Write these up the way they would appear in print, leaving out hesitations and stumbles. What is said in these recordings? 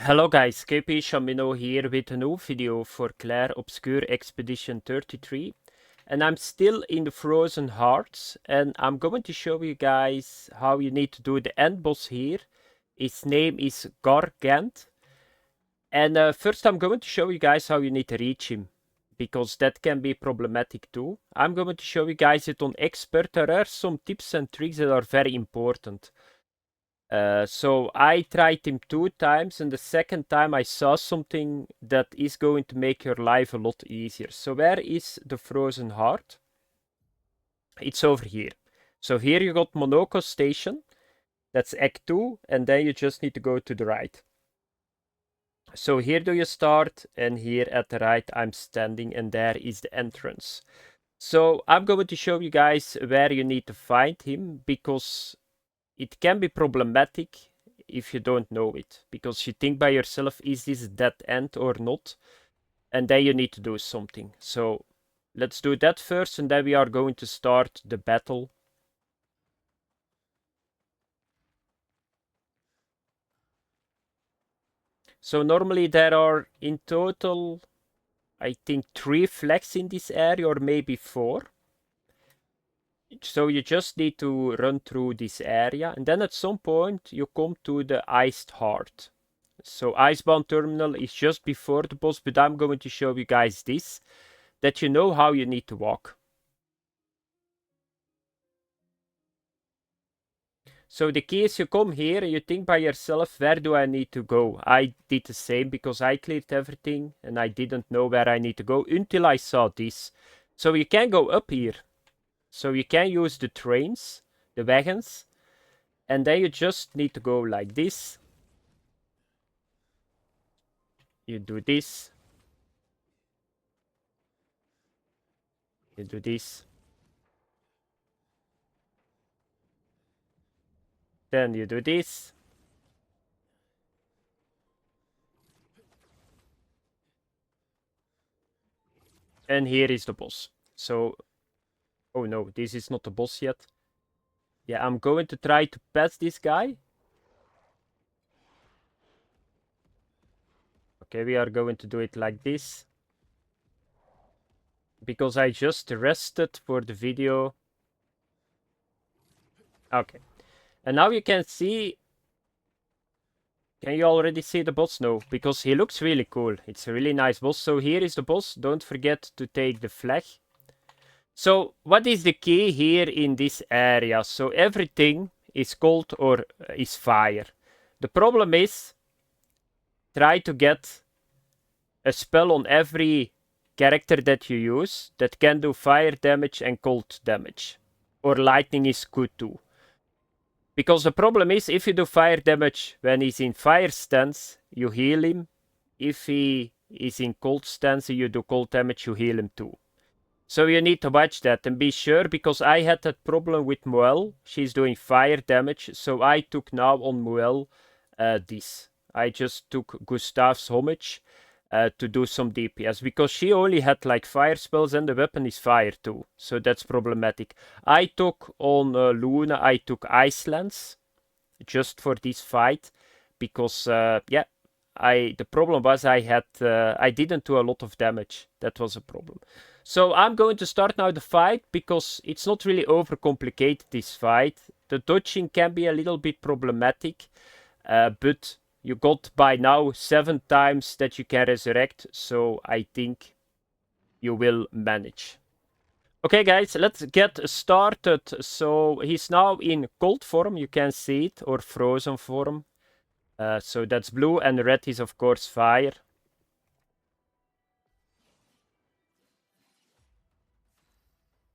Hello guys, KP Shamino here with a new video for Clair Obscur Expedition 33. And I'm still in the Frozen Hearts, and I'm going to show you guys how you need to do the end boss here. His name is Gargant. And first I'm going to show you guys how you need to reach him, because that can be problematic too. I'm going to show you guys it on Expert. There are some tips and tricks that are very important. So I tried him 2 times, and the second time I saw something that is going to make your life a lot easier. So where is the Frozen Heart? It's over here. So here you got Monoko Station. That's Act 2, and then you just need to go to the right. So here do you start, and here at the right I'm standing, and there is the entrance. So I'm going to show you guys where you need to find him, because it can be problematic if you don't know it, because you think by yourself, is this a dead end or not? And then you need to do something. So let's do that first, and then we are going to start the battle. So normally there are in total, I think 3 flags in this area, or maybe 4. So you just need to run through this area, and then at some point you come to the Iced Heart. So Icebound Terminal is just before the boss, but I'm going to show you guys this, that you know how you need to walk. So the key is you come here and you think by yourself, where do I need to go? I did the same because I cleared everything and I didn't know where I need to go until I saw this. So you can go up here. So you can use the trains, the wagons, and then you just need to go like this. You do this. You do this. Then you do this. And here is the boss. So, oh no, this is not the boss yet. Yeah, I'm going to try to pass this guy. Okay, we are going to do it like this. Because I just rested for the video. Okay. And now you can see... Can you already see the boss? No, because he looks really cool. It's a really nice boss. So here is the boss. Don't forget to take the flag. So what is the key here in this area? So everything is cold or is fire. The problem is, try to get a spell on every character that you use that can do fire damage and cold damage. Or lightning is good too. Because the problem is, if you do fire damage when he's in fire stance, you heal him. If he is in cold stance and you do cold damage, you heal him too. So you need to watch that and be sure, because I had that problem with Moelle. She's doing fire damage, so I took now on Moelle this. I just took Gustav's Homage to do some DPS, because she only had like fire spells and the weapon is fire too, so that's problematic. I took on Luna, I took Icelands just for this fight, because yeah, the problem was I didn't do a lot of damage. That was a problem. So I'm going to start now the fight, because it's not really overcomplicated, this fight. The dodging can be a little bit problematic, but you got by now 7 times that you can resurrect, so I think you will manage. Okay guys, let's get started. So he's now in cold form, you can see it, or frozen form. So that's blue, and red is of course fire.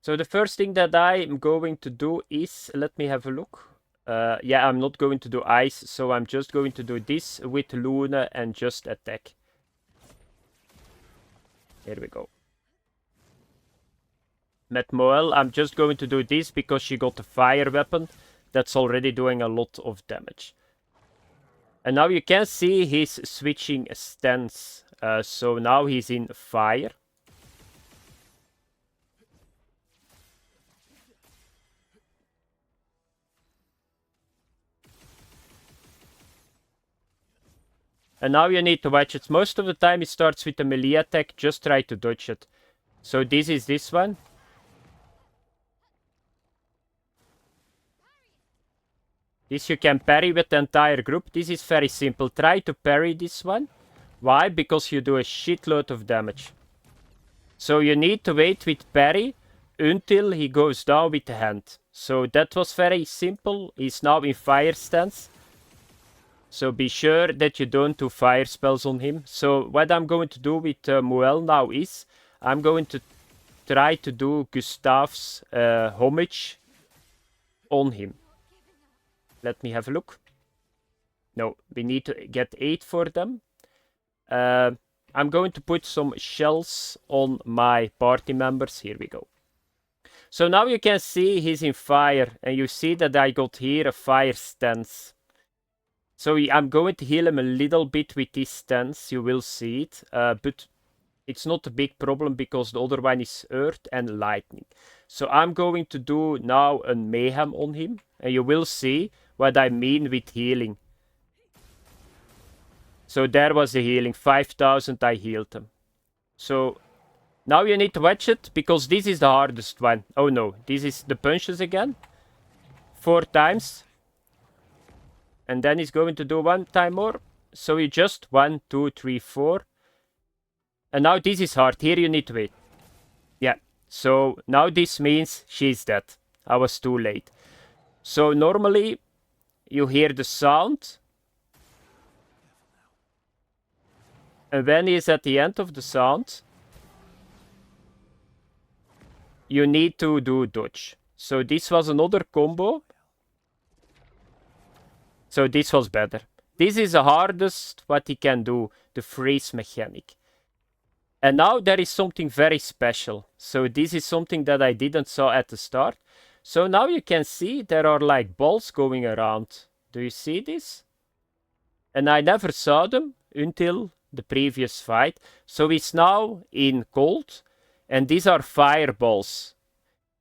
So the first thing that I'm going to do is, let me have a look. Yeah, I'm not going to do ice, so I'm just going to do this with Luna and just attack. Here we go. Met Moelle, I'm just going to do this because she got the fire weapon. That's already doing a lot of damage. And now you can see he's switching stance. So now he's in fire. And now you need to watch it. Most of the time it starts with a melee attack. Just try to dodge it. So this is this one. This you can parry with the entire group. This is very simple. Try to parry this one. Why? Because you do a shitload of damage. So you need to wait with parry until he goes down with the hand. So that was very simple. He's now in fire stance. So be sure that you don't do fire spells on him. So what I'm going to do with Muel now is I'm going to try to do Gustav's homage on him. Let me have a look. No, we need to get 8 for them. I'm going to put some shells on my party members. Here we go. So now you can see he's in fire. And you see that I got here a fire stance. So I'm going to heal him a little bit with this stance. You will see it. But it's not a big problem because the other one is earth and lightning. So I'm going to do now a mayhem on him. And you will see what I mean with healing. So there was the healing. 5,000 I healed him. So now you need to watch it because this is the hardest one. Oh no, this is the punches again. 4 times. And then he's going to do 1 time more. So you just 1, 2, 3, 4. And now this is hard. Here you need to wait. Yeah. So now this means she's dead. I was too late. So normally you hear the sound. And when he is at the end of the sound, you need to do dodge. So this was another combo. So this was better. This is the hardest what he can do, the freeze mechanic. And now there is something very special. So this is something that I didn't saw at the start. So now you can see there are like balls going around. Do you see this? And I never saw them until the previous fight. So he's now in cold. And these are fireballs.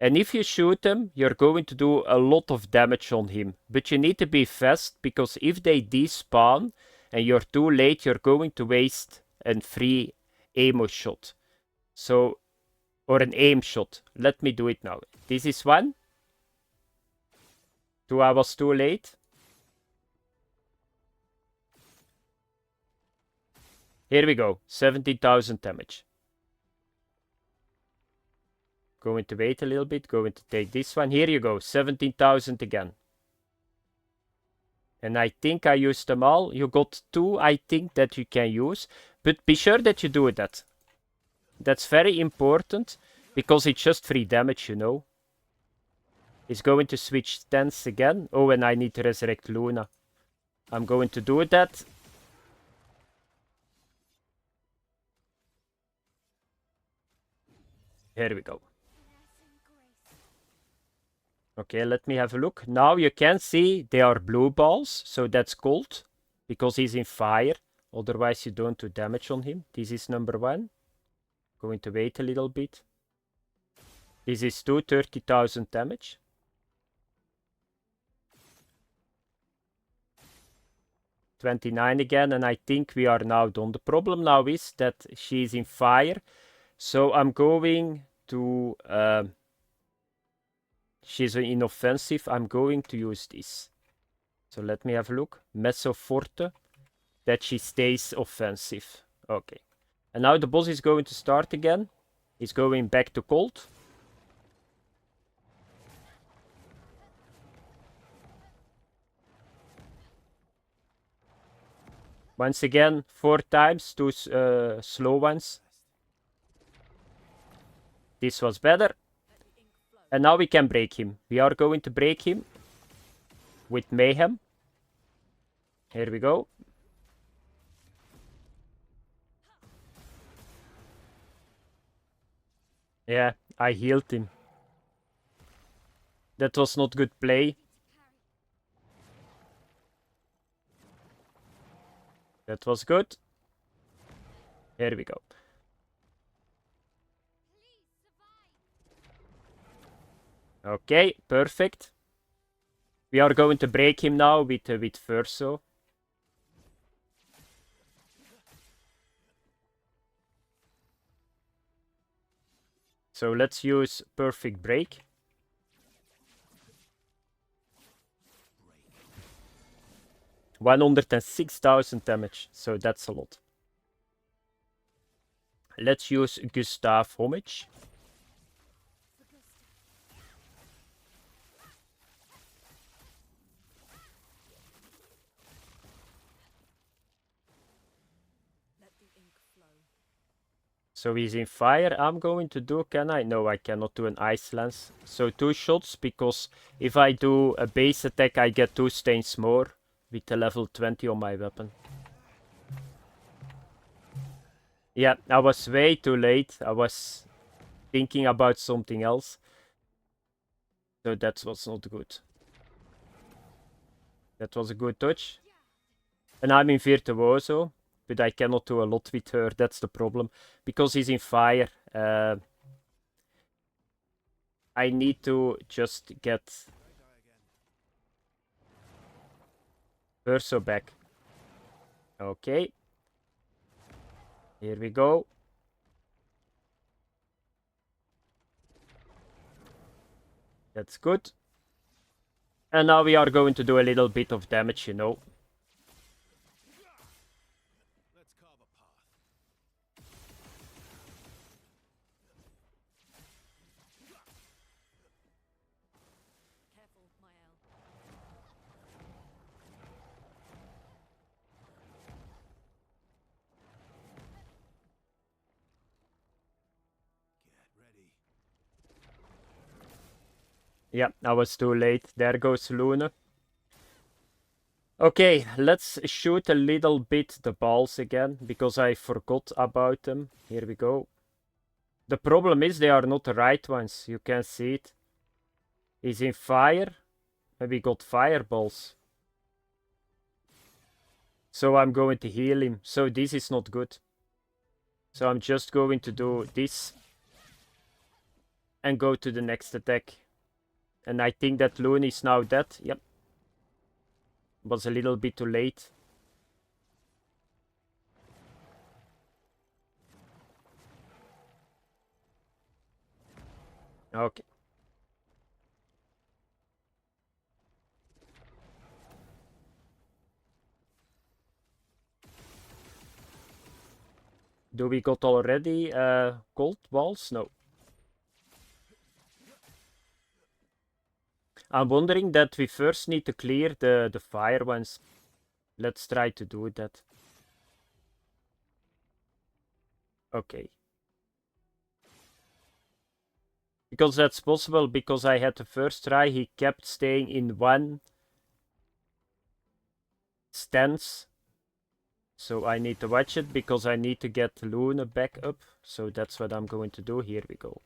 And if you shoot them, you're going to do a lot of damage on him. But you need to be fast, because if they despawn and you're too late, you're going to waste a free ammo shot. So, or an aim shot. Let me do it now. This is 1. 2, I was too late. Here we go. 17,000 damage. Going to wait a little bit. Going to take this one. Here you go. 17,000 again. And I think I used them all. You got 2, I think, that you can use. But be sure that you do that. That's very important. Because it's just free damage, you know. He's going to switch stance again. Oh, and I need to resurrect Luna. I'm going to do that. Here we go. Okay, let me have a look. Now you can see they are blue balls. So that's cold. Because he's in fire. Otherwise you don't do damage on him. This is number 1. Going to wait a little bit. This is 2, 30,000 damage. 29 again, and I think we are now done. The problem now is that she's in fire. So I'm going to... she's in offensive. I'm going to use this. So let me have a look. Messo Forte. That she stays offensive. Okay. And now the boss is going to start again. He's going back to cold. Once again, 4 times, 2 slow ones. This was better. And now we can break him. We are going to break him with Mayhem. Here we go. Yeah, I healed him. That was not good play. That was good. Here we go. Okay, perfect. We are going to break him now with Verso. So let's use Perfect Break. $106,000 damage, so that's a lot. Let's use Gustav Homage. So he's in fire. I'm going to do, can I? No, I cannot do an Ice Lance. So 2 shots, because if I do a base attack, I get 2 stains more with the level 20 on my weapon. Yeah, I was way too late. I was thinking about something else. So that was not good. That was a good touch. And I'm in Virtuoso, but I cannot do a lot with her. That's the problem. Because he's in fire. I need to just get Verso back. Okay. Here we go. That's good. And now we are going to do a little bit of damage, you know. Yeah, I was too late. There goes Luna. Okay, let's shoot a little bit the balls again, because I forgot about them. Here we go. The problem is they are not the right ones. You can see it. He's in fire. And we got fireballs. So I'm going to heal him. So this is not good. So I'm just going to do this. And go to the next attack. And I think that Loon is now dead. Yep. Was a little bit too late. Okay. Do we got already gold balls? No. I'm wondering that we first need to clear the fire ones. Let's try to do that. Okay. Because that's possible, because I had the first try, he kept staying in one stance. So I need to watch it, because I need to get Luna back up. So that's what I'm going to do. Here we go.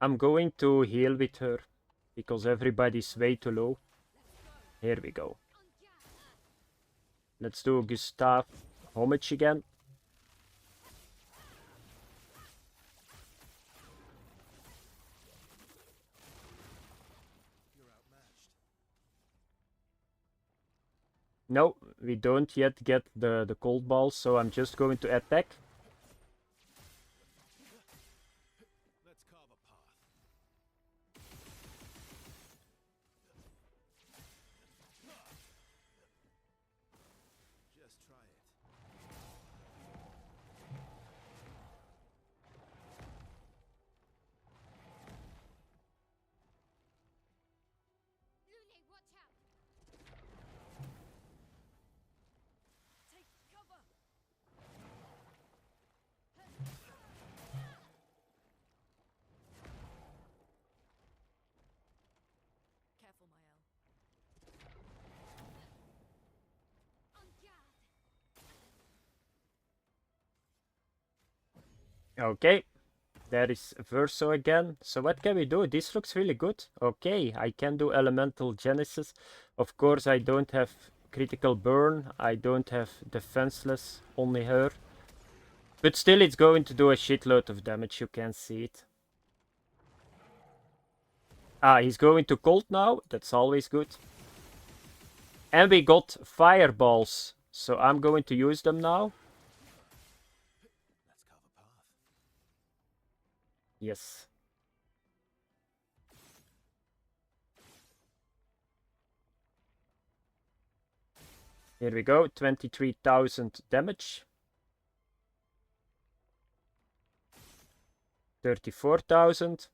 I'm going to heal with her, because everybody's way too low. Here we go. Let's do Gustav Homage again. No, we don't yet get the cold balls, so I'm just going to attack. Okay. There is Verso again. So what can we do? This looks really good. Okay, I can do Elemental Genesis. Of course, I don't have Critical Burn. I don't have Defenseless, only her. But still, it's going to do a shitload of damage. You can see it. Ah, he's going to Cold now. That's always good. And we got Fireballs. So I'm going to use them now. Yes. Here we go, 23,000 damage. 34,000.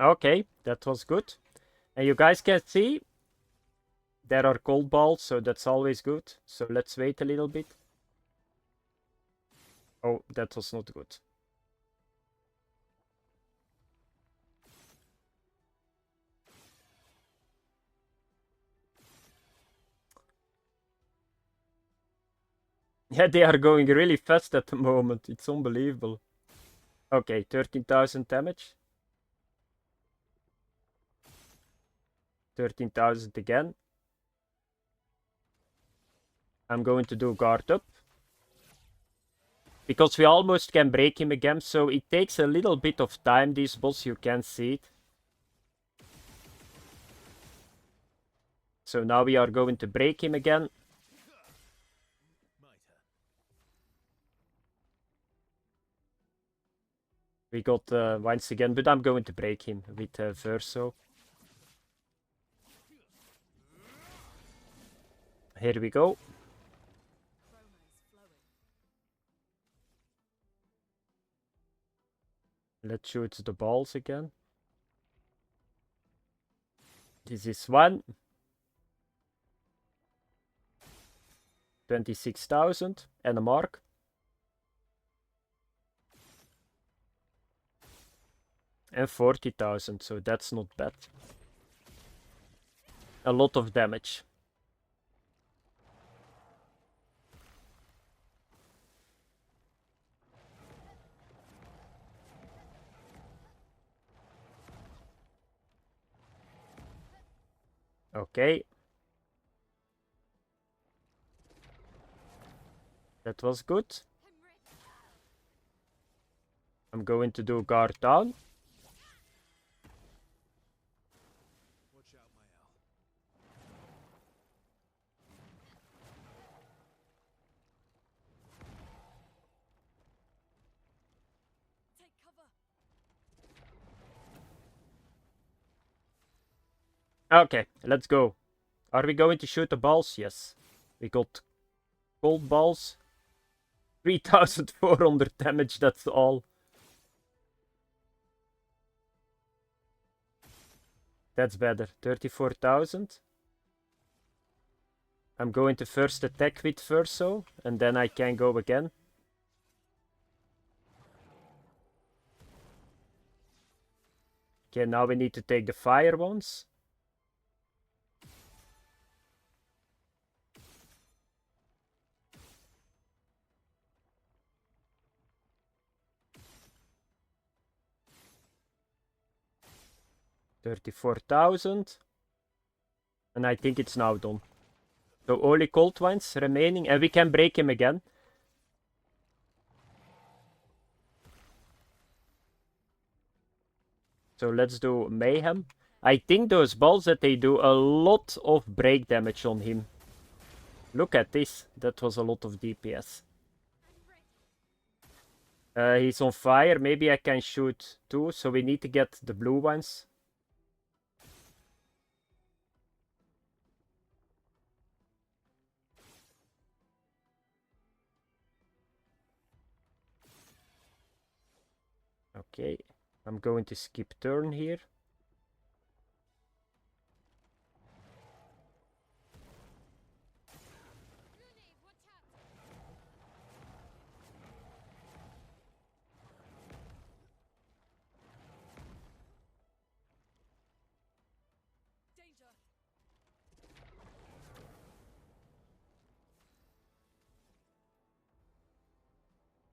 Okay, that was good. And you guys can see there are cold balls, so that's always good. So let's wait a little bit. Oh, that was not good. Yeah, they are going really fast at the moment. It's unbelievable. Okay, 13,000 damage. 13,000 again. I'm going to do guard up. Because we almost can break him again, so it takes a little bit of time, this boss, you can see it. So now we are going to break him again. We got once again, but I'm going to break him with Verso. Here we go. Let's shoot the balls again. This is one. 26,000 and a mark. And 40,000, so that's not bad. A lot of damage. Okay. That was good. I'm going to do guard down. Okay, let's go. Are we going to shoot the balls? Yes. We got cold balls. 3,400 damage, that's all. That's better. 34,000. I'm going to first attack with Verso, and then I can go again. Okay, now we need to take the fire ones. $34,000. And I think it's now done. So only cold ones remaining, and we can break him again. So let's do Mayhem. I think those balls that they do a lot of break damage on him. Look at this. That was a lot of DPS. He's on fire. Maybe I can shoot two. So we need to get the blue ones. Okay, I'm going to skip turn here.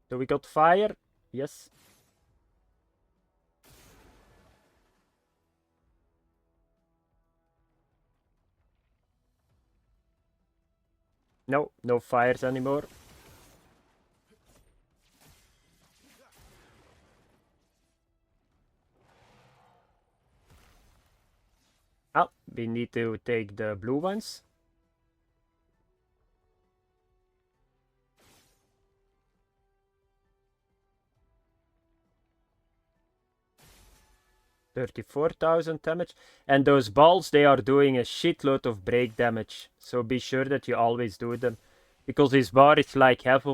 So we got fire. Yes. No, no fires anymore. Ah, we need to take the blue ones. $34,000 damage. And those balls, they are doing a shitload of break damage. So be sure that you always do them. Because this bar is like half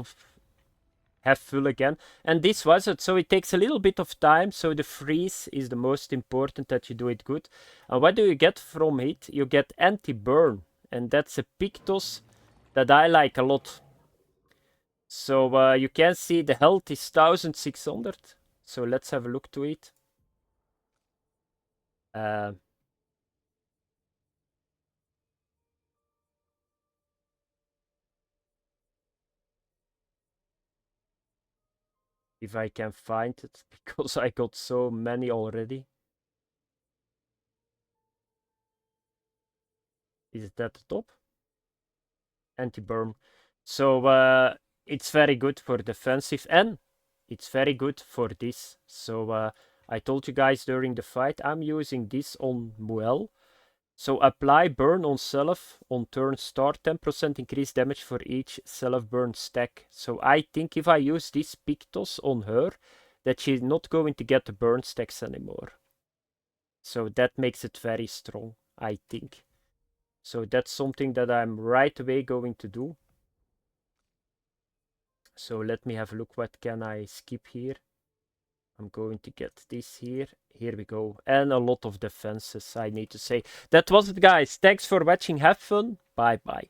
full again. And this was it. So it takes a little bit of time. So the freeze is the most important, that you do it good. And what do you get from it? You get anti-burn. And that's a Pictos that I like a lot. So you can see the health is 1600. So let's have a look to it. If I can find it, because I got so many already. Is it at the top? Anti-burn. So it's very good for defensive, and it's very good for this. So I told you guys during the fight, I'm using this on Muel. So apply burn on self on turn start, 10% increase damage for each self burn stack. So I think if I use this Pictos on her, that she's not going to get the burn stacks anymore. So that makes it very strong, I think. So that's something that I'm right away going to do. So let me have a look. What can I skip here? I'm going to get this here. Here we go. And a lot of defenses, I need to say. That was it, guys. Thanks for watching. Have fun. Bye bye.